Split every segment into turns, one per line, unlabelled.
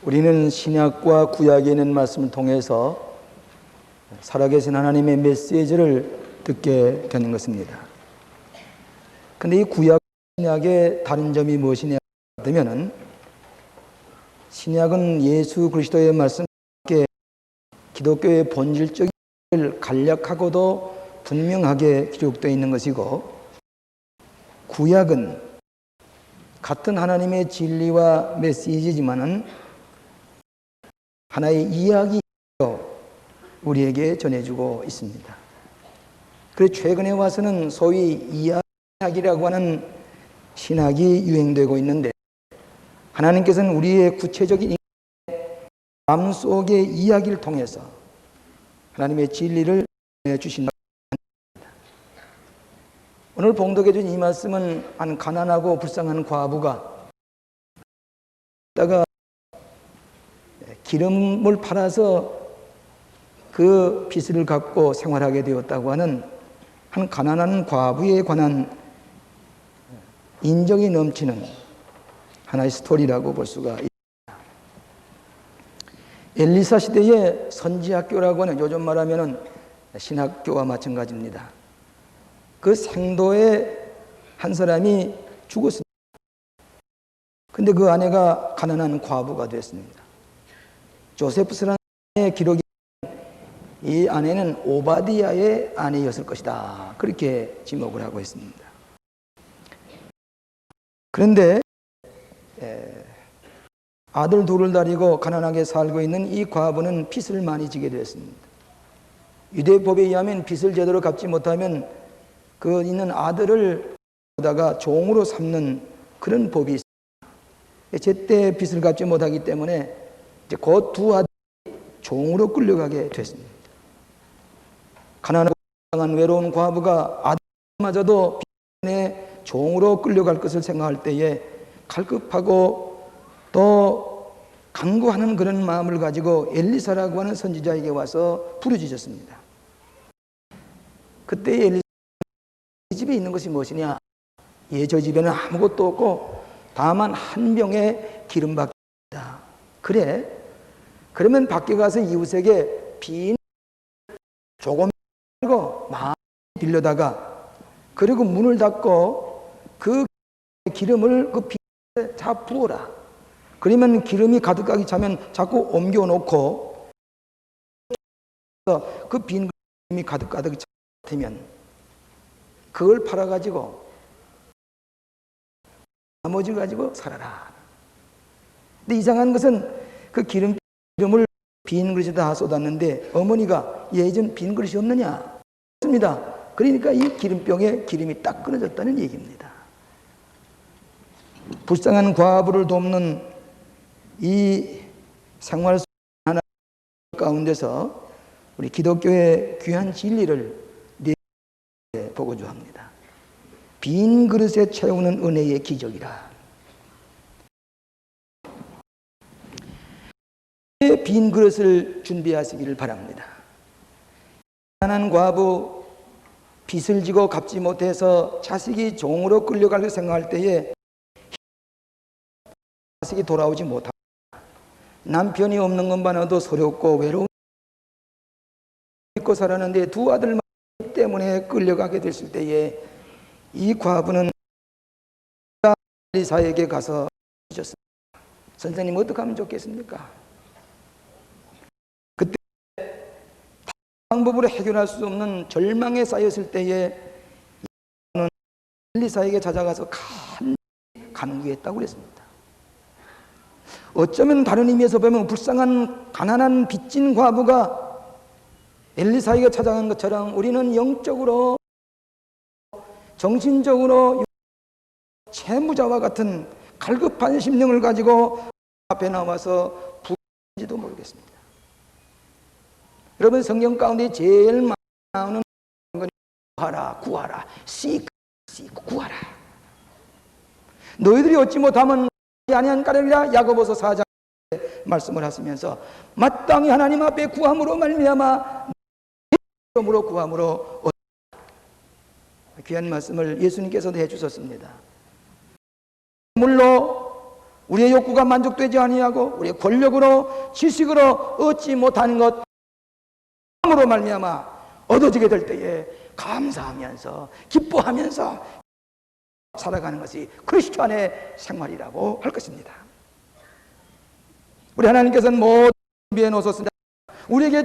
우리는 신약과 구약에 있는 말씀을 통해서 살아계신 하나님의 메시지를 듣게 되는 것입니다. 그런데 이 구약 신약의 다른 점이 무엇이냐 하면은, 신약은 예수 그리스도의 말씀과 함께 기독교의 본질적인 간략하고도 분명하게 기록되어 있는 것이고, 구약은 같은 하나님의 진리와 메시지지만은 하나의 이야기로 우리에게 전해주고 있습니다. 그래서 최근에 와서는 소위 이야기라고 하는 신학이 유행되고 있는데, 하나님께서는 우리의 구체적인 마음속의 이야기를 통해서 하나님의 진리를 주신다. 오늘 봉독해 준 이 말씀은 한 가난하고 불쌍한 과부가 기름을 팔아서 그 빚을 갚고 생활하게 되었다고 하는 한 가난한 과부에 관한 인정이 넘치는 하나의 스토리라고 볼 수가 있습니다. 엘리사 시대의 선지학교라고 하는, 요즘 말하면 신학교와 마찬가지입니다. 그 생도의 한 사람이 죽었습니다. 근데 그 아내가 가난한 과부가 됐습니다. 조세프스라는 기록이 이 아내는 오바디아의 아내였을 것이다, 그렇게 지목을 하고 있습니다. 그런데 아들 둘을 다리고 가난하게 살고 있는 이 과부는 빚을 많이 지게 되었습니다. 유대법에 의하면 빚을 제대로 갚지 못하면 그 있는 아들을 다가 종으로 삼는 그런 법이 있습니다. 제때 빚을 갚지 못하기 때문에 이제 그 두 아들이 종으로 끌려가게 됐습니다. 가난하고 외로운 과부가 아들마저도 빚에 종으로 끌려갈 것을 생각할 때에 갈급하고 또 간구하는 그런 마음을 가지고 엘리사라고 하는 선지자에게 와서 부르짖었습니다. 그때 엘리사 집에 있는 것이 무엇이냐? 저 집에는 아무것도 없고 다만 한 병의 기름밖에 없다. 그래? 그러면 밖에 가서 이웃에게 빈 조금 말고 많이 빌려다가, 그리고 문을 닫고 그 기름을 그 빈에 다 부어라. 그러면 기름이 가득하기 차면 자꾸 옮겨 놓고 그 빈 기름이 가득 차면 그걸 팔아가지고 나머지 가지고 살아라. 근데 이상한 것은 그 기름을 빈 그릇에 다 쏟았는데 어머니가 예전 빈 그릇이 없느냐? 없습니다. 그러니까 이 기름병에 기름이 딱 끊어졌다는 얘기입니다. 불쌍한 과부를 돕는 이 생활 하나 가운데서 우리 기독교의 귀한 진리를 보고자 합니다. 빈 그릇에 채우는 은혜의 기적이라. 빈 그릇을 준비하시기를 바랍니다. 가난한 과부, 빚을 지고 갚지 못해서 자식이 종으로 끌려갈 생각할 때에 자식이 돌아오지 못하고 남편이 없는 것만으로도 서럽고 외로운 믿고 살았는데 두 아들만 때문에 끌려가게 됐을 때에 이 과부는 엘리사에게 가서 주셨습니다. 선생님, 어떻게 하면 좋겠습니까? 그때 방법으로 해결할 수 없는 절망에 쌓였을 때에 엘리사에게 찾아가서 간구했다고 그랬습니다. 어쩌면 다른 의미에서 보면 불쌍한 가난한 빚진 과부가 엘리사에게 찾아간 것처럼 우리는 영적으로, 정신적으로 채무자와 같은 갈급한 심령을 가지고 앞에 나와서 부르는지도 모르겠습니다. 여러분, 성경 가운데 제일 많이 나오는 건 구하라, 구하라, 구하라. 너희들이 얻지 못하면 아니한 까닭이라. 야고보서 4장 말씀을 하시면서 마땅히 하나님 앞에 구함으로 말미암아 이름으로 구함으로 귀한 말씀을 예수님께서도 해주셨습니다. 물로 우리의 욕구가 만족되지 아니하고 우리의 권력으로 지식으로 얻지 못하는 것 으로 말미암아 얻어지게 될 때에 감사하면서 기뻐하면서 살아가는 것이 크리스찬의 생활이라고 할 것입니다. 우리 하나님께서는 모든 준비해 놓으셨습니다. 우리에게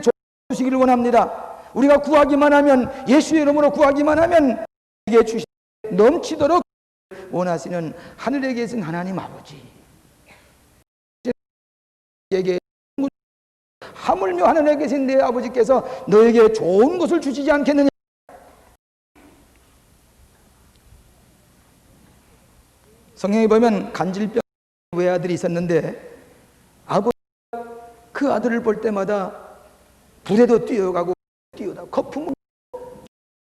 주시기를 원합니다. 우리가 구하기만 하면, 예수의 이름으로 구하기만 하면 우리에게 주시 넘치도록 원하시는 하늘에 계신 하나님 아버지, 에게 하물며 하늘에 계신 내 아버지께서 너에게 좋은 것을 주시지 않겠느냐. 성경에 보면 간질병 외아들이 있었는데 아버지가 그 아들을 볼 때마다 불에도 뛰어가고 거품을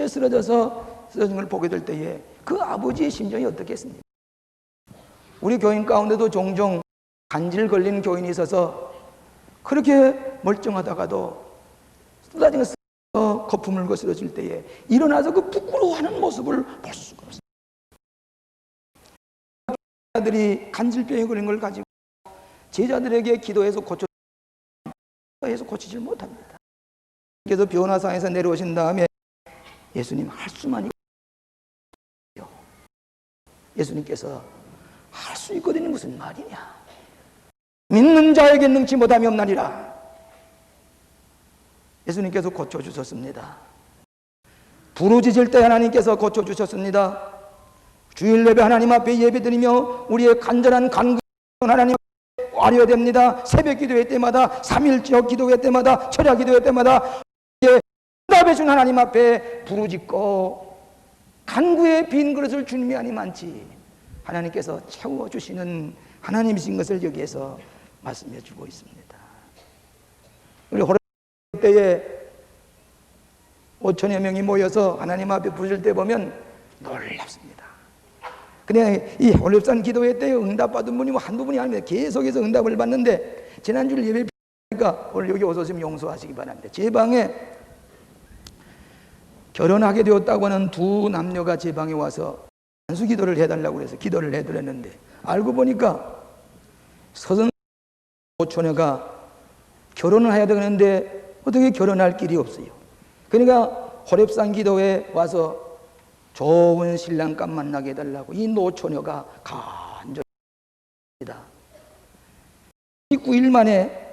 쓰러진 걸 보게 될 때에 그 아버지의 심정이 어떻겠습니까? 우리 교인 가운데도 종종 간질 걸린 교인이 있어서 그렇게 멀쩡하다가도 쏟아지면서 거품을 거스러질 때에 일어나서 그 부끄러워하는 모습을 볼 수가 없습니다. 제자들이 간질병에 걸린 걸 가지고 제자들에게 기도해서 고치질 못합니다. 그래서 변화상에서 내려오신 다음에 예수님 할 수만 있어요. 예수님께서 할 수 있거든요. 무슨 말이냐? 믿는 자에게 능치 못함이 없나니라. 예수님께서 고쳐주셨습니다. 부르짖을 때 하나님께서 고쳐주셨습니다. 주일 예배 하나님 앞에 예배드리며 우리의 간절한 간구 하나님 앞에 와려야 됩니다. 새벽 기도회 때마다, 3일째 기도회 때마다, 철야 기도회 때마다 응답해 준 하나님 앞에 부르짖고 간구의 빈 그릇을 주님이 아니만치 하나님께서 채워주시는 하나님이신 것을 여기에서 말씀해 주고 있습니다. 우리 호렙 때에 5천여 명이 모여서 하나님 앞에 부르실 때 보면 놀랍습니다. 근데 이 호렙산 기도회 때 응답받은 분이 한두 분이 아닙니다. 계속해서 응답을 받는데 지난주를 예배니까 오늘 여기 오셨으면 용서하시기 바랍니다. 제 방에 결혼하게 되었다고 하는 두 남녀가 제 방에 와서 안수 기도를 해달라고 해서 기도를 해드렸는데 알고 보니까 35처녀가 결혼을 해야 되는데 어떻게 결혼할 길이 없어요. 그러니까 호렙산 기도에 와서 좋은 신랑감 만나게 해달라고 이 노처녀가 간절히 합니다. 9일 만에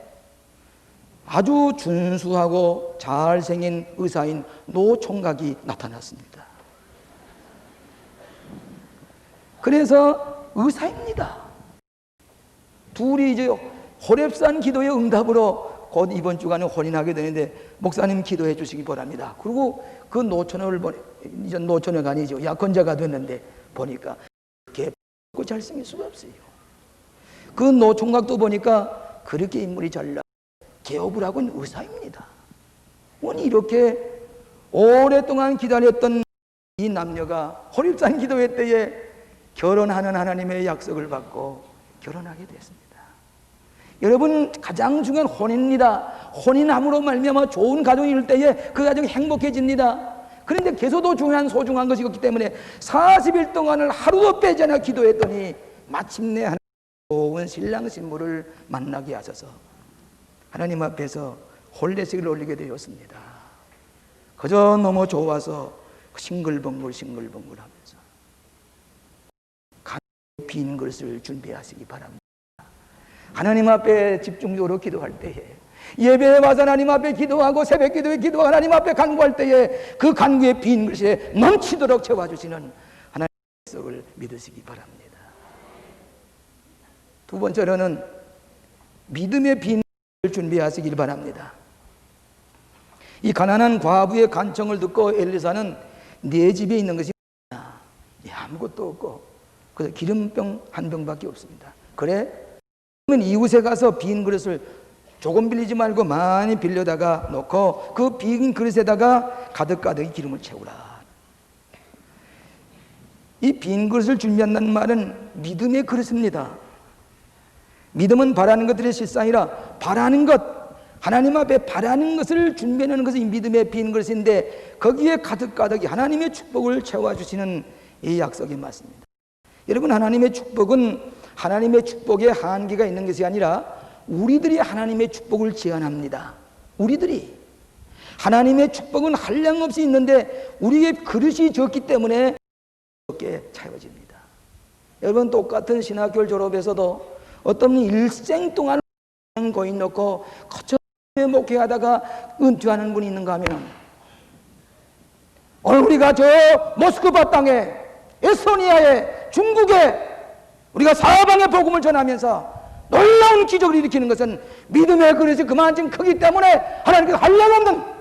아주 준수하고 잘생긴 의사인 노총각이 나타났습니다. 그래서 의사입니다. 둘이 이제 호렙산 기도의 응답으로 곧 이번 주간에 혼인하게 되는데 목사님 기도해 주시기 바랍니다. 그리고 그 노처녀를 이제 노처녀가 아니죠. 약혼자가 됐는데 보니까 그렇게 잘생길 수가 없어요. 그 노총각도 보니까 그렇게 인물이 잘나 개업을 하고 있는 의사입니다. 이렇게 오랫동안 기다렸던 이 남녀가 호렙산 기도회 때에 결혼하는 하나님의 약속을 받고 결혼하게 됐습니다. 여러분, 가장 중요한 혼인입니다. 혼인함으로 말미암아 좋은 가정이 일 때에 그 가정이 행복해집니다. 그런데 개소도 중요한 소중한 것이기 때문에 40일 동안을 하루도 빼지 않아 기도했더니 마침내 하나님 좋은 신랑 신부를 만나게 하셔서 하나님 앞에서 혼례식을 올리게 되었습니다. 그저 너무 좋아서 싱글벙글 하면서 빈 그릇을 준비하시기 바랍니다. 하나님 앞에 집중적으로 기도할 때에, 예배에 와서 하나님 앞에 기도하고 새벽 기도에 기도하고 하나님 앞에 간구할 때에 그 간구의 빈 그릇에 넘치도록 채워주시는 하나님의 약속을 믿으시기 바랍니다. 두 번째로는 믿음의 빈 그릇을 준비하시길 바랍니다. 이 가난한 과부의 간청을 듣고 엘리사는 네 집에 있는 것이 뭐냐? 아무것도 없고 그래서 기름병 한 병밖에 없습니다. 그래? 그러면 이웃에 가서 빈 그릇을 조금 빌리지 말고 많이 빌려다가 놓고 그 빈 그릇에다가 가득가득 기름을 채우라. 이 빈 그릇을 준비한다는 말은 믿음의 그릇입니다. 믿음은 바라는 것들의 실상이라 바라는 것, 하나님 앞에 바라는 것을 준비하는 것이 믿음의 빈 그릇인데 거기에 가득가득 하나님의 축복을 채워주시는 이 약속이 맞습니다. 여러분, 하나님의 축복은 하나님의 축복에 한계가 있는 것이 아니라 우리들이 하나님의 축복을 제한합니다. 우리들이 하나님의 축복은 한량없이 있는데 우리의 그릇이 적기 때문에 적게 차여집니다. 여러분, 똑같은 신학교를 졸업해서도 어떤 분이 일생 동안 고인 넣고 거쳐에 목회하다가 은퇴하는 분이 있는가 하면, 오늘 우리가 저 모스크바 땅에, 에스토니아에, 중국에 우리가 사방에 복음을 전하면서 놀라운 기적을 일으키는 것은 믿음의 그릇이 그만큼 크기 때문에 하나님께서 한량없는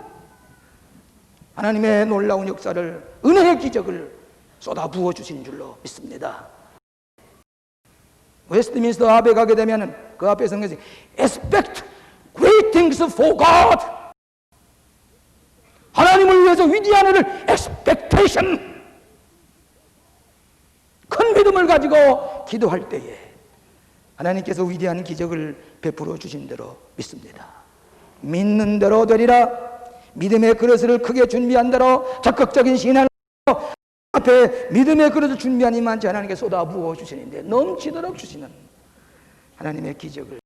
하나님의 놀라운 역사를, 은혜의 기적을 쏟아 부어 주신 줄로 믿습니다. 웨스트민스터 앞에 가게 되면 그 앞에 성경에 expect great things for God, 하나님을 위해서 위대한 일을 expectation, 큰 믿음을 가지고 기도할 때에 하나님께서 위대한 기적을 베풀어 주신 대로 믿습니다. 믿는 대로 되리라. 믿음의 그릇을 크게 준비한 대로 적극적인 신앙으로 앞에 믿음의 그릇을 준비한 이만치 하나님께 쏟아 부어 주시는데 넘치도록 주시는 하나님의 기적을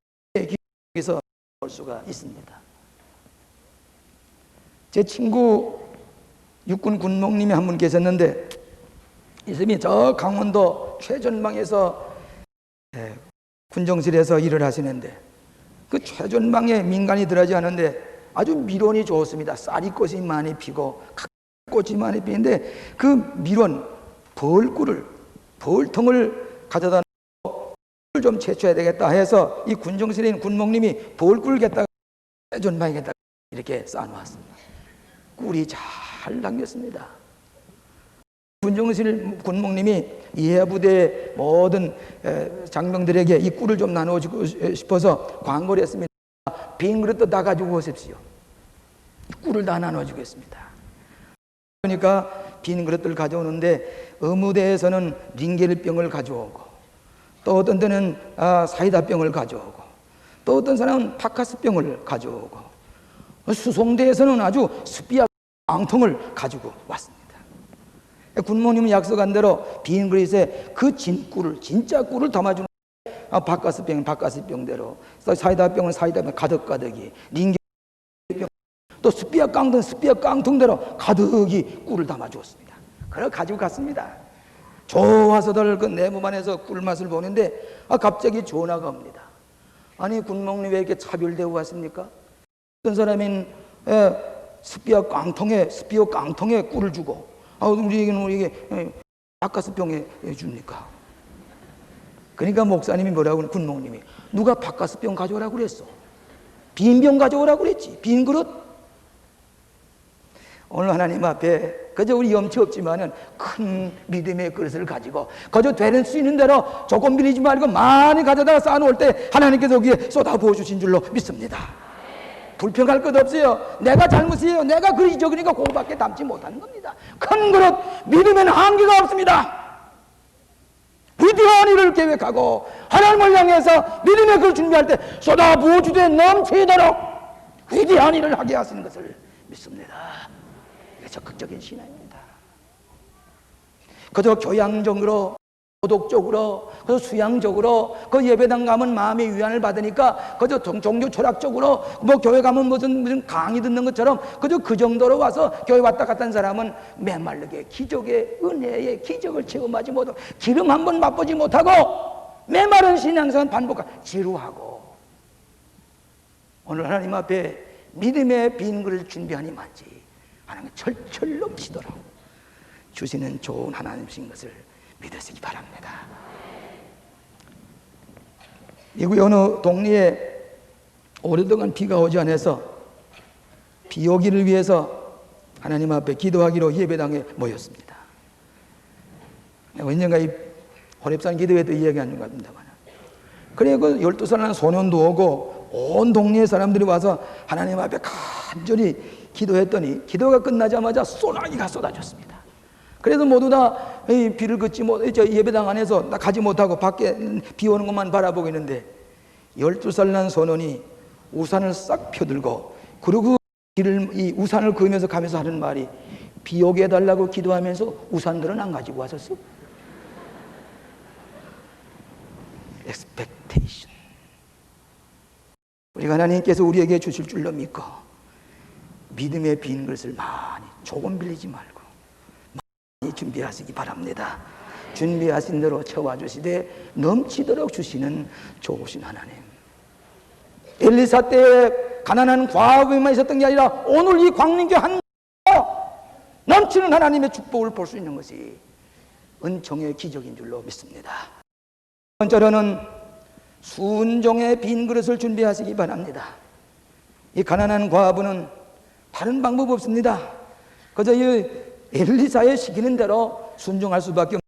여기서 볼 수가 있습니다. 제 친구 육군 군목님이 한 분 계셨는데, 이분이 저 강원도 최전방에서 군정실에서 일을 하시는데, 그 최전방에 민간이 들어가지 않은데 아주 밀원이 좋습니다. 쌀이꽃이 많이 피고 꽃이 많이 피는데 그 밀원 벌통을 가져다 놓고 꿀을 좀 채취해야 되겠다 해서 이 군정실에 있는 군목님이 벌꿀을 갖다가 최전방에 갖다가 이렇게 쌓아놓았습니다. 꿀이 잘 담겼습니다. 군정실 군목님이 이해부대 모든 장병들에게 이 꿀을 좀 나눠주고 싶어서 광고를 했습니다. 빈 그릇도 다 가지고 오십시오. 꿀을 다 나눠주겠습니다. 그러니까 빈 그릇들 가져오는데 의무대에서는 링겔병을 가져오고, 또 어떤 때는 사이다병을 가져오고, 또 어떤 사람은 파카스병을 가져오고, 수송대에서는 아주 스피아 깡통을 가지고 왔습니다. 군모님은 약속한 대로 빈 그릇에 그 진꿀을, 진짜 꿀을 담아주는 바카스병은 바카스병대로, 사이다병은 사이다병 가득가득이, 링겔병 또 스피아 깡통대로 가득히 꿀을 담아주었습니다. 그걸 가지고 갔습니다. 좋아서들 그 내몸 안에서 꿀맛을 보는데 갑자기 전화가 옵니다. 아니, 군목님 왜 이렇게 차별되고 왔습니까? 어떤 사람은 스피아 깡통에 꿀을 주고, 우리에게 바카스병에 줍니까? 그러니까 목사님이 뭐라고, 군목님이 누가 바카스병 가져오라고 그랬어? 빈 병 가져오라고 그랬지. 빈 그릇. 오늘 하나님 앞에 그저 우리 염치 없지만은 큰 믿음의 그릇을 가지고 그저 되는 수 있는 대로 조금 빌리지 말고 많이 가져다가 쌓아놓을 때 하나님께서 여기에 쏟아 부어주신 줄로 믿습니다. 불평할 것 없어요. 내가 잘못이에요. 내가 그릇이 적으니까 그거밖에 담지 못하는 겁니다. 큰 그릇, 믿음에는 한계가 없습니다. 위대한 일을 계획하고 하나님을 향해서 믿음의 그릇을 준비할 때 쏟아 부어주되 넘치도록 위대한 일을 하게 하시는 것을 믿습니다. 적극적인 신앙입니다. 그저 교양적으로, 도덕적으로, 그저 수양적으로, 그 예배당 가면 마음의 위안을 받으니까 그저 종교 철학적으로, 교회 가면 무슨 강의 듣는 것처럼 그저 그 정도로 와서 교회 왔다 갔다 한 사람은 메말르게 기적의 은혜의 기적을 체험하지 못하고, 기름 한번 맛보지 못하고 메마른 신앙생활 반복하고 지루하고, 오늘 하나님 앞에 믿음의 빈 그릇을 준비하니 마치 하나님 철철 넘치도록 주시는 좋은 하나님이신 것을 믿으시기 바랍니다. 미국의 어느 동리에 오랫동안 비가 오지 않아서 비 오기를 위해서 하나님 앞에 기도하기로 예배당에 모였습니다. 언젠가 이 호렙산 기도회도 이야기하는 것 같습니다만, 그래 그 12살 난 소년도 오고 온 동리의 사람들이 와서 하나님 앞에 간절히 기도했더니 기도가 끝나자마자 소나기가 쏟아졌습니다. 그래서 모두 다 비를 걷지 예배당 안에서 가지 못하고 밖에 비 오는 것만 바라보고 있는데, 12살 난 소년이 우산을 싹 펴들고, 그리고 이 우산을 그으면서 가면서 하는 말이, 비 오게 해달라고 기도하면서 우산들은 안 가지고 왔었어. 텍스페이션. 우리가 하나님께서 우리에게 주실 줄로 믿고 믿음의 빈 그릇을 많이 조금 빌리지 말고 많이 준비하시기 바랍니다. 준비하신 대로 채워주시되 넘치도록 주시는 좋으신 하나님. 엘리사 때에 가난한 과부에만 있었던 게 아니라 오늘 이 광림교 한 넘치는 하나님의 축복을 볼 수 있는 것이 은총의 기적인 줄로 믿습니다. 두 번째로는 순종의 빈 그릇을 준비하시기 바랍니다. 이 가난한 과부는 다른 방법 없습니다. 그저 이 엘리사의 시키는 대로 순종할 수밖에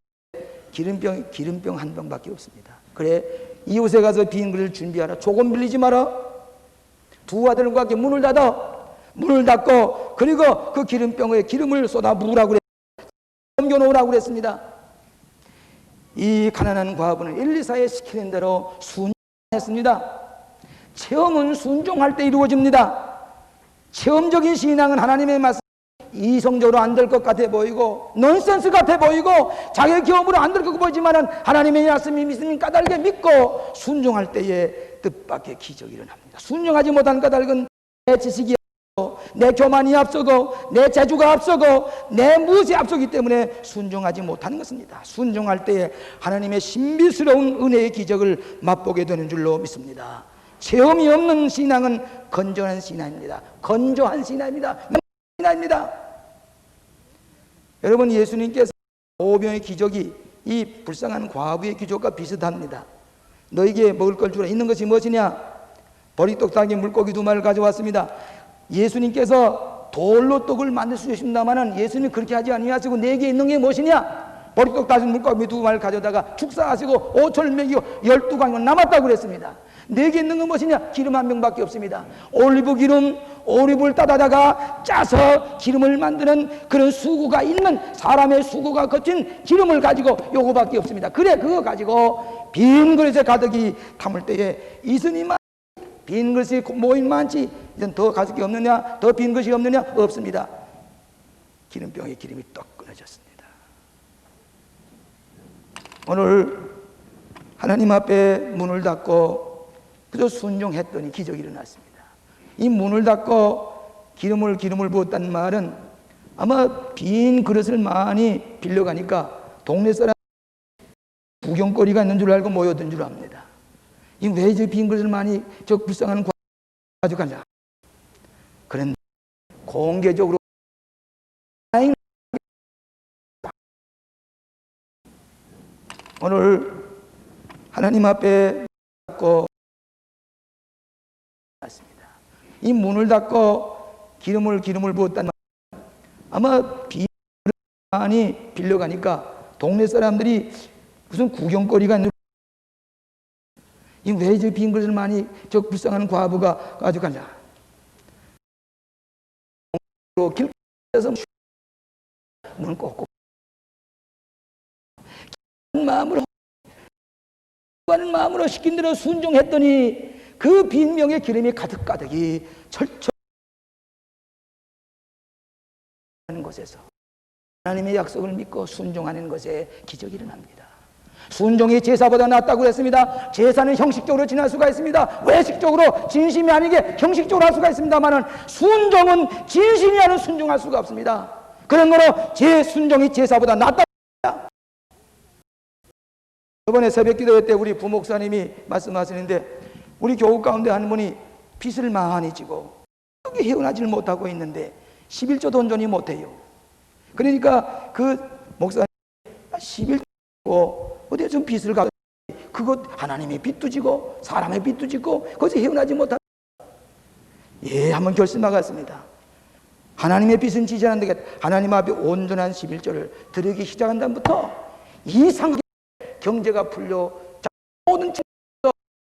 없는데 기름병 한 병밖에 없습니다. 그래, 이웃에 가서 빈 그릇을 준비하라. 조금 빌리지 마라. 두 아들과 함께 문을 닫고 그리고 그 기름병에 기름을 쏟아 부으라고 옮겨놓으라고 그랬습니다. 이 가난한 과부는 엘리사의 시키는 대로 순종했습니다. 체험은 순종할 때 이루어집니다. 체험적인 신앙은 하나님의 말씀 이성적으로 안 될 것 같아 보이고 넌센스 같아 보이고 자기 경험으로 안 될 것 보이지만 하나님의 말씀이 믿으면 까닭에 믿고 순종할 때에 뜻밖의 기적이 일어납니다. 순종하지 못한 까닭은 내 지식이 앞서고 내 교만이 앞서고 내 재주가 앞서고 내 무엇이 앞서기 때문에 순종하지 못하는 것입니다. 순종할 때에 하나님의 신비스러운 은혜의 기적을 맛보게 되는 줄로 믿습니다. 체험이 없는 신앙은 건조한 신앙입니다. 건조한 신앙입니다. 여러분, 예수님께서 오병의 기적이 이 불쌍한 과부의 기적과 비슷합니다. 너에게 먹을 걸 주라. 있는 것이 무엇이냐? 보리떡, 물고기 2마리를 가져왔습니다. 예수님께서 돌로 떡을 만들 수 있습니다만 예수님이 그렇게 하지 아니하시고 내게 있는 게 무엇이냐? 보리떡, 물고기 2마리를 가져다가 축사하시고 5천을 먹이고 12광은 남았다고 그랬습니다. 내게 있는 건 무엇이냐? 기름 한 병밖에 없습니다. 올리브 기름, 오리브를 따다다가 짜서 기름을 만드는 그런 수고가 있는 사람의 수고가 거친 기름을 가지고 요거밖에 없습니다. 그래, 그거 가지고 빈 그릇에 가득히 담을 때에 이스님만 빈 그릇이 모인 많지 이젠 더 가질 게 없느냐? 더 빈 그릇이 없느냐? 없습니다. 기름병에 기름이 떡 끊어졌습니다. 오늘 하나님 앞에 문을 닫고 그저 순종했더니 기적이 일어났습니다. 이 문을 닫고 기름을 부었다는 말은 아마 빈 그릇을 많이 빌려가니까 동네 사람 구경거리가 있는 줄 알고 모여든 줄 압니다. 이 왜 저 빈 그릇을 많이 저 불쌍한 가져가냐? 그런데 공개적으로 오늘 하나님 앞에 닫고 이 문을 닫고 기름을 부었다는 말은 아마 빈 그릇을 많이 빌려가니까 동네 사람들이 무슨 구경거리가 있는 이 왜 저 빈 그릇을 많이 저 불쌍한 과부가 가져가냐? 길에서 문을 꽂고 마음으로 시킨 대로 순종했더니 그 빈명의 기름이 가득가득이 철철 하는 곳에서 하나님의 약속을 믿고 순종하는 것에 기적이 일어납니다. 순종이 제사보다 낫다고 했습니다. 제사는 형식적으로 지날 수가 있습니다. 외식적으로 진심이 아니게 형식적으로 할 수가 있습니다만 순종은 진심이 아닌 순종할 수가 없습니다. 그런 거로 제 순종이 제사보다 낫다고 합니다. 이번에 새벽 기도회 때 우리 부목사님이 말씀하시는데 우리 교우 가운데 한 분이 빚을 많이 지고 여기 헤어나질 못하고 있는데 11조 돈전이 못해요. 그러니까 그 목사님 11조 어디에 좀 빚을 가지고 그것 하나님의 빚도 지고 사람의 빚도 지고 거기서 헤어나지 못하고 한번 결심하겠습니다. 하나님의 빚은 지지 않는데 하나님 앞에 온전한 11조를 드리기 시작한 다음부터 이상하게 경제가 풀려 모든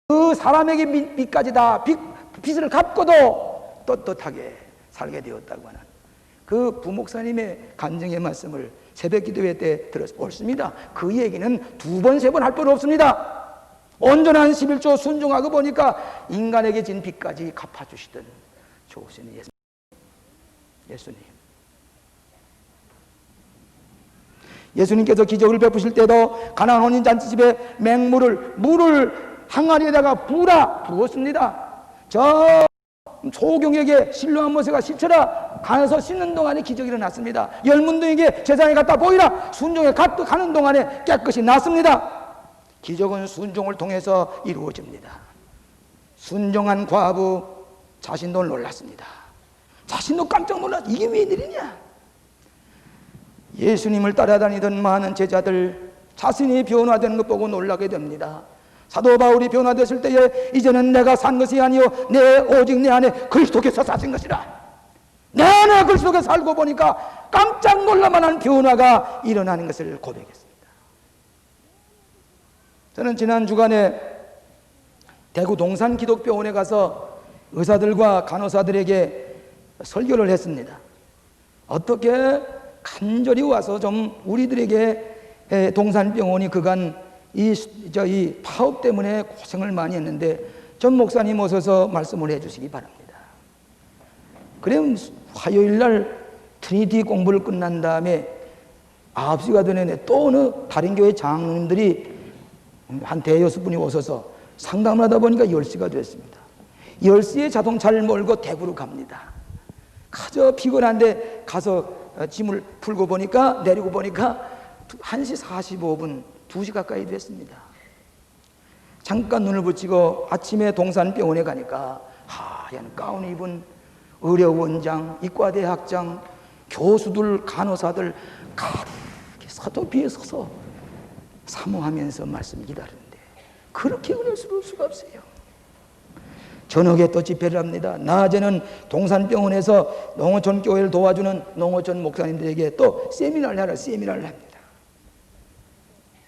그 사람에게 빚까지 다 빚을 갚고도 떳떳하게 살게 되었다고 하는 그 부목사님의 간증의 말씀을 새벽 기도회 때 들었습니다. 그 얘기는 2번, 3번 할 뻔 없습니다. 온전한 11조 순종하고 보니까 인간에게 진 빚까지 갚아주시던 좋으신 예수님. 예수님께서 기적을 베푸실 때도 가나안 혼인 잔치집에 물을 항아리에다가 부었습니다. 저 소경에게 실로암 모세가 씻으라 가서 씻는 동안에 기적이 일어났습니다. 열문둥에게 제사장이 갖다 보이라 순종에 가는 동안에 깨끗이 났습니다. 기적은 순종을 통해서 이루어집니다. 순종한 과부 자신도 놀랐습니다. 자신도 깜짝 놀랐. 이게 웬일이냐? 예수님을 따라다니던 많은 제자들 자신이 변화되는 것 보고 놀라게 됩니다. 사도 바울이 변화됐을 때에 이제는 내가 산 것이 아니요 오직 내 안에 그리스도께서 사신 것이라. 내 안에 그리스도께서 살고 보니까 깜짝 놀랄만한 변화가 일어나는 것을 고백했습니다. 저는 지난 주간에 대구 동산 기독병원에 가서 의사들과 간호사들에게 설교를 했습니다. 어떻게 간절히 와서 좀 우리들에게 동산병원이 그간 이 파업 때문에 고생을 많이 했는데 전 목사님 오셔서 말씀을 해주시기 바랍니다. 그럼 화요일 날 트리니티 공부를 끝난 다음에 9시가 되는데 또 어느 다른 교회 장로님들이 한 대여섯 분이 오셔서 상담을 하다 보니까 10시가 됐습니다. 10시에 자동차를 몰고 대구로 갑니다. 가저 피곤한데 가서 짐을 풀고 보니까 내리고 보니까 1시 45분 2시 가까이 됐습니다. 잠깐 눈을 붙이고 아침에 동산병원에 가니까 하얀 가운 입은 의료원장, 이과대 학장, 교수들, 간호사들 가득히 사도비에 서서 사모하면서 말씀 기다리는데 그렇게 은혜스러울 수가 없어요. 저녁에 또 집회를 합니다. 낮에는 동산병원에서 농어촌 교회를 도와주는 농어촌 목사님들에게 또 세미나를 합니다.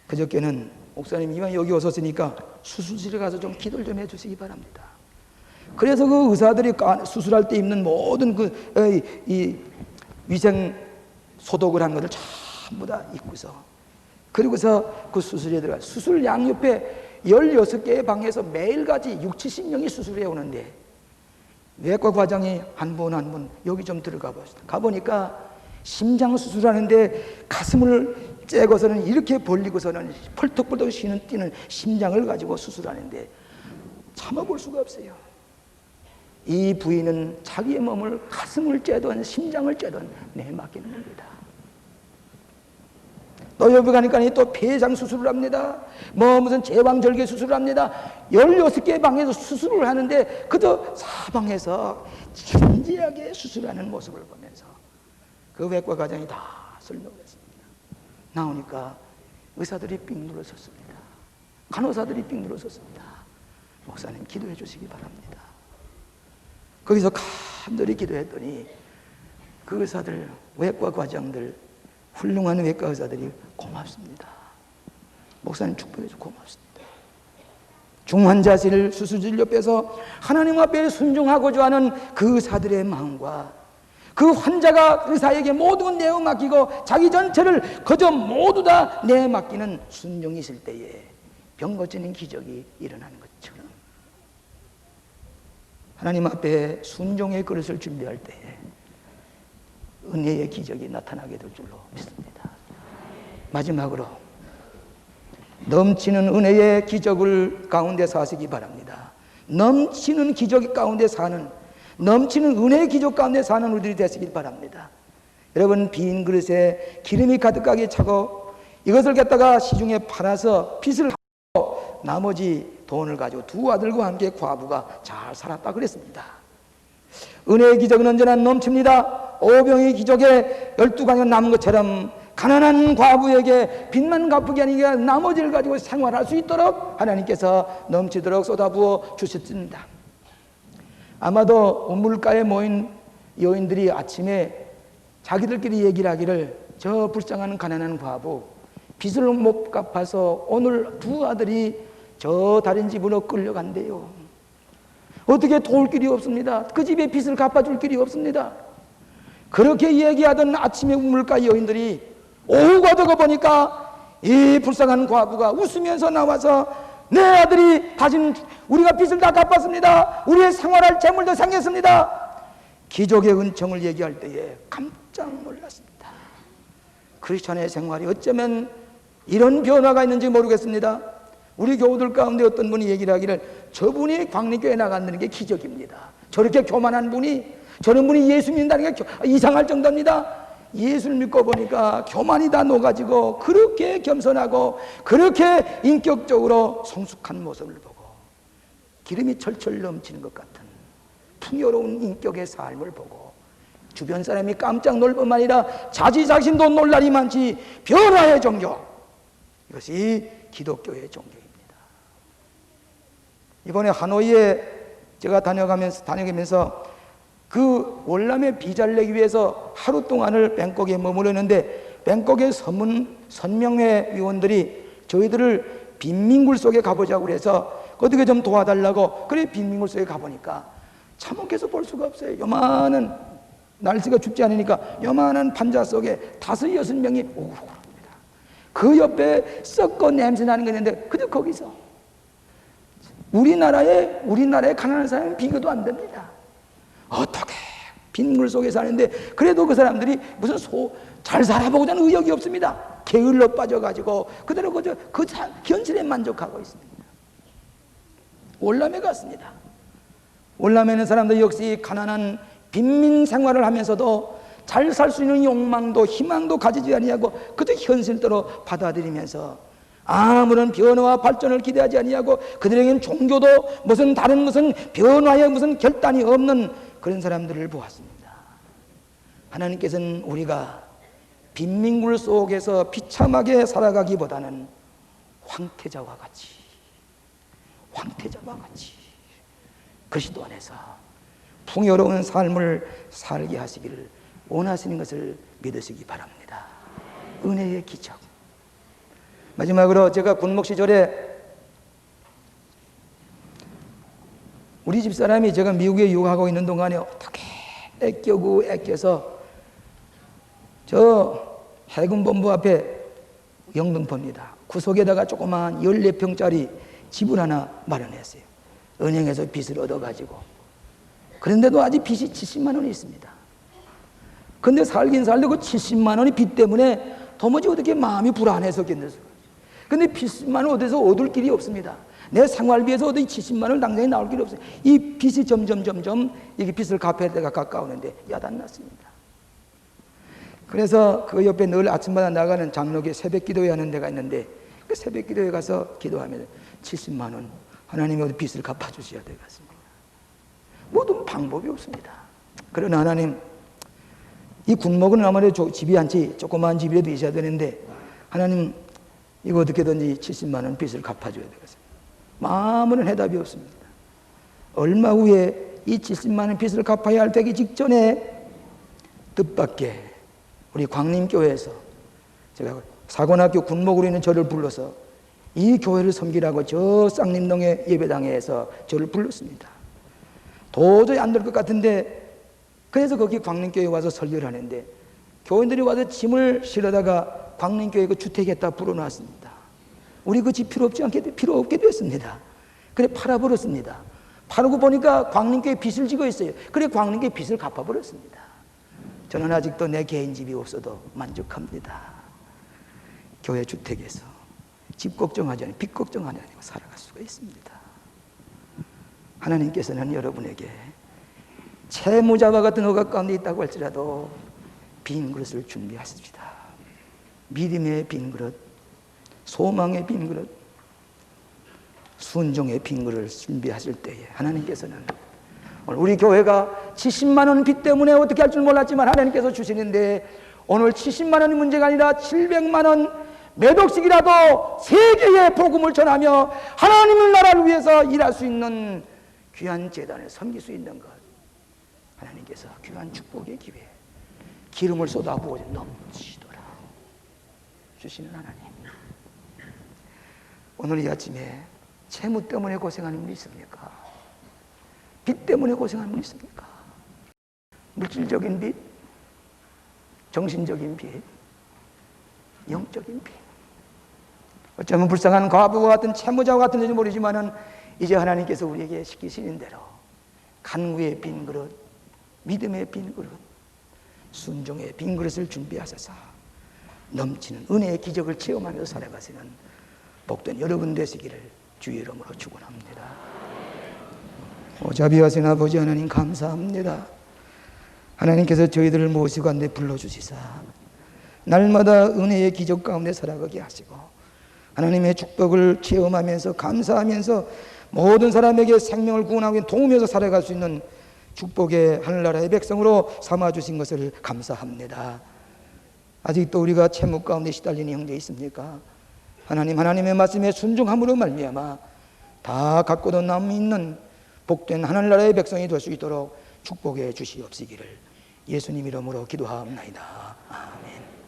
그저께는 목사님 이만 여기 오셨으니까 수술실에 가서 좀 기도를 좀 해주시기 바랍니다. 그래서 그 의사들이 수술할 때 입는 모든 이 위생 소독을 한 것을 전부 다 입고서 그리고서 그 수술에 들어가 수술 양옆에 16개의 방에서 매일같이 60-70명이 수술해 오는데 외과 과장이 한 분 여기 좀 들어가 봅시다. 가보니까 심장 수술하는데 가슴을 째고서는 이렇게 벌리고서는 펄떡펄떡 뛰는 심장을 가지고 수술하는데 참아볼 수가 없어요. 이 부인은 자기의 몸을 가슴을 째든 심장을 째든 내맡기는 겁니다. 또 여기 가니까 또 폐장 수술을 합니다. 무슨 제왕절개 수술을 합니다. 16개의 방에서 수술을 하는데 그저 사방에서 진지하게 수술하는 모습을 보면서 그 외과 과장이 다 설명을 했습니다. 나오니까 의사들이 삥 눌러섰습니다. 간호사들이 삥 눌러섰습니다. 목사님 기도해 주시기 바랍니다. 거기서 간절히 기도했더니 그 의사들, 외과 과장들, 훌륭한 외과 의사들이 고맙습니다. 목사님 축복해서 고맙습니다. 중환자실 수술실 옆에서 하나님 앞에 순종하고자 하는 그 의사들의 마음과 그 환자가 의사에게 모든 내어 맡기고 자기 전체를 그저 모두 다 내맡기는 순종이 있을 때에 병 고치는 기적이 일어나는 것처럼 하나님 앞에 순종의 그릇을 준비할 때에 은혜의 기적이 나타나게 될 줄로 믿습니다. 마지막으로 넘치는 은혜의 기적을 가운데 사시기 바랍니다. 넘치는 기적 가운데 사는 넘치는 은혜의 기적 가운데 사는 우리들이 되시길 바랍니다. 여러분 빈 그릇에 기름이 가득하게 차고 이것을 갖다가 시중에 팔아서 빚을 하고 나머지 돈을 가지고 두 아들과 함께 과부가 잘 살았다 그랬습니다. 은혜의 기적은 언제나 넘칩니다. 오병의 기적에 12강이 남은 것처럼 가난한 과부에게 빚만 갚으기 아니라 나머지를 가지고 생활할 수 있도록 하나님께서 넘치도록 쏟아부어 주셨습니다. 아마도 우물가에 모인 여인들이 아침에 자기들끼리 얘기를 하기를 저 불쌍한 가난한 과부 빚을 못 갚아서 오늘 두 아들이 저 다른 집으로 끌려간대요. 어떻게 도울 길이 없습니다. 그 집에 빚을 갚아줄 길이 없습니다. 그렇게 얘기하던 아침에 우물가 여인들이 오후가 되고 보니까 이 불쌍한 과부가 웃으면서 나와서 내 아들이 다시는 우리가 빚을 다 갚았습니다. 우리의 생활할 재물도 생겼습니다. 기적의 은총을 얘기할 때에 깜짝 놀랐습니다. 크리스천의 생활이 어쩌면 이런 변화가 있는지 모르겠습니다. 우리 교우들 가운데 어떤 분이 얘기를 하기를 저분이 광림교회 나간다는 게 기적입니다. 저렇게 교만한 분이, 저런 분이 예수 믿는다는 게 이상할 정도입니다. 예수를 믿고 보니까 교만이 다 녹아지고 그렇게 겸손하고 그렇게 인격적으로 성숙한 모습을 보고 기름이 철철 넘치는 것 같은 풍요로운 인격의 삶을 보고 주변 사람이 깜짝 놀 뿐만 아니라 자기 자신도 놀랄이 많지. 변화의 종교, 이것이 기독교의 종교입니다. 이번에 하노이에 제가 다녀가면서 그 월남에 비자를 내기 위해서 하루 동안을 뱅콕에 머무르는데 뱅콕의 선명회 위원들이 저희들을 빈민굴 속에 가보자고 그래서 어떻게 좀 도와달라고, 그래 빈민굴 속에 가보니까 참혹해서 볼 수가 없어요. 요만한, 날씨가 춥지 않으니까 요만한 판자 속에 5, 6명이 오고 그럽니다. 그 옆에 썩고 냄새 나는 게 있는데 그저 거기서 우리나라에 가난한 사람은 비교도 안 됩니다. 어떻게 빈물 속에 사는데 그래도 그 사람들이 무슨 잘 살아보고자 하는 의욕이 없습니다. 게을러 빠져가지고 그대로 그 현실에 만족하고 있습니다. 월남에 갔습니다. 월남에는 사람들 역시 가난한 빈민 생활을 하면서도 잘 살 수 있는 욕망도 희망도 가지지 아니하고 그저 현실대로 받아들이면서 아무런 변화와 발전을 기대하지 아니하고 그들에게는 종교도 무슨 다른 무슨 변화의 무슨 결단이 없는 그런 사람들을 보았습니다. 하나님께서는 우리가 빈민굴 속에서 비참하게 살아가기보다는 황태자와 같이 그리스도 안에서 풍요로운 삶을 살게 하시기를 원하시는 것을 믿으시기 바랍니다. 은혜의 기적. 마지막으로 제가 군목 시절에 우리 집사람이 제가 미국에 유학하고 있는 동안에 어떻게 애껴서 저 해군본부 앞에 영등포입니다. 구석에다가 조그만 14평짜리 집을 하나 마련했어요. 은행에서 빚을 얻어가지고. 그런데도 아직 빚이 70만 원이 있습니다. 근데 살긴 살도 그 70만 원이 빚 때문에 도무지 어떻게 마음이 불안해서 견뎠어요. 근데 70만 원 어디서 얻을 길이 없습니다. 내 생활비에서 어디 70만 원 당장에 나올 길이 없어요. 이 빚이 점점 이게 빚을 갚아야 때가 가까우는데 야단났습니다. 그래서 그 옆에 늘 아침마다 나가는 장로교 새벽 기도회 하는 데가 있는데 그 새벽 기도회 가서 기도하면 70만 원 하나님이 어디 빚을 갚아주셔야 되겠습니다. 모든 방법이 없습니다. 그러나 하나님, 이 군목은 아무래도 집이 한치 조그마한 집이라도 있어야 되는데 하나님 이거 어떻게든지 70만 원 빚을 갚아줘야 되겠습니다. 아무런 해답이 없습니다. 얼마 후에 이 70만 원 빚을 갚아야 할 때기 직전에 뜻밖의 우리 광림교회에서 제가 사관학교 군목으로 있는 저를 불러서 이 교회를 섬기라고 저 쌍림동의 예배당에서 저를 불렀습니다. 도저히 안 될 것 같은데 그래서 거기 광림교회에 와서 설교를 하는데 교인들이 와서 짐을 실어다가 광림교회 그 주택에다 불어놨습니다. 우리 그 집 필요 없게 됐습니다. 그래 팔아버렸습니다. 팔고 보니까 광림교회 빚을 지고 있어요. 그래 광림교회 빚을 갚아버렸습니다. 저는 아직도 내 개인 집이 없어도 만족합니다. 교회 주택에서 집 걱정하지 않고 빚 걱정하지 않고 살아갈 수가 있습니다. 하나님께서는 여러분에게 채무자와 같은 허각 가운데 있다고 할지라도 빈 그릇을 준비하십시다. 믿음의 빈 그릇, 소망의 빈 그릇, 순종의 빈 그릇을 준비하실 때에 하나님께서는 오늘 우리 교회가 70만 원 빚 때문에 어떻게 할 줄 몰랐지만 하나님께서 주시는데 오늘 70만 원이 문제가 아니라 700만 원 몇 억씩이라도 세계에 복음을 전하며 하나님의 나라를 위해서 일할 수 있는 귀한 재단을 섬길 수 있는 것, 하나님께서 귀한 축복의 기회, 기름을 쏟아부어 넘치도록 주시는 하나님. 오늘 이 아침에 채무 때문에 고생하는 분이 있습니까? 빚 때문에 고생하는 분이 있습니까? 물질적인 빚, 정신적인 빚, 영적인 빚. 어쩌면 불쌍한 과부와 같은 채무자와 같은지 모르지만은 이제 하나님께서 우리에게 시키시는 대로 간구의 빈 그릇, 믿음의 빈 그릇, 순종의 빈 그릇을 준비하셔서 넘치는 은혜의 기적을 체험하면서 살아가시는 복된 여러분 되시기를 주의 이름으로 축원합니다. 자비하신 아버지 하나님 감사합니다. 하나님께서 저희들을 모시고 한 데 불러주시사 날마다 은혜의 기적 가운데 살아가게 하시고 하나님의 축복을 체험하면서 감사하면서 모든 사람에게 생명을 구원하고 도우면서 살아갈 수 있는 축복의 하늘나라의 백성으로 삼아주신 것을 감사합니다. 아직도 우리가 채무 가운데 시달리는 형제 있습니까? 하나님의 말씀에 순종함으로 말미암아 다 갖고도 남이 있는 복된 하늘나라의 백성이 될 수 있도록 축복해 주시옵시기를 예수님 이름으로 기도하옵나이다. 아멘.